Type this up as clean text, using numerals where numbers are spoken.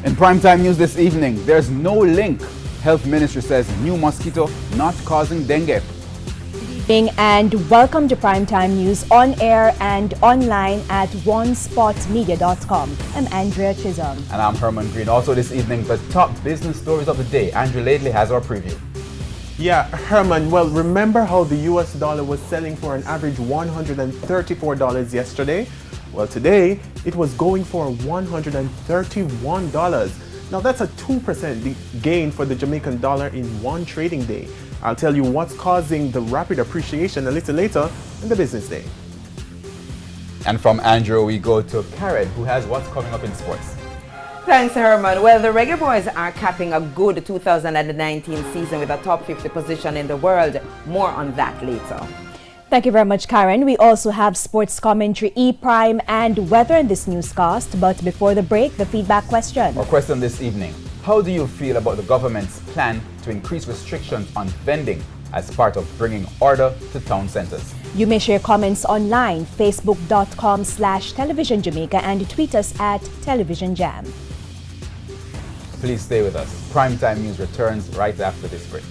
In primetime news this evening, there's no link. Health Ministry says new mosquito not causing dengue. And welcome to Primetime News on air and online at onespotmedia.com. I'm Andrea Chisholm. And I'm Herman Green. Also this evening, the top business stories of the day. Andrew Laidley has our preview. Yeah, Herman, well, remember how the US dollar was selling for an average $134 yesterday? Well, today, it was going for $131. Now, that's a 2% gain for the Jamaican dollar in one trading day. I'll tell you what's causing the rapid appreciation a little later in the business day. And from Andrew, we go to Karen, who has what's coming up in sports. Thanks, Herman. Well, the Reggae Boys are capping a good 2019 season with a top 50 position in the world. More on that later. Thank you very much, Karen. We also have sports commentary, E-Prime, and weather in this newscast. But before the break, the feedback question. Our question this evening: how do you feel about the government's plan to increase restrictions on vending as part of bringing order to town centers? You may share comments online, facebook.com/Television Jamaica, and tweet us at Television Jam. Please stay with us. Primetime News returns right after this break.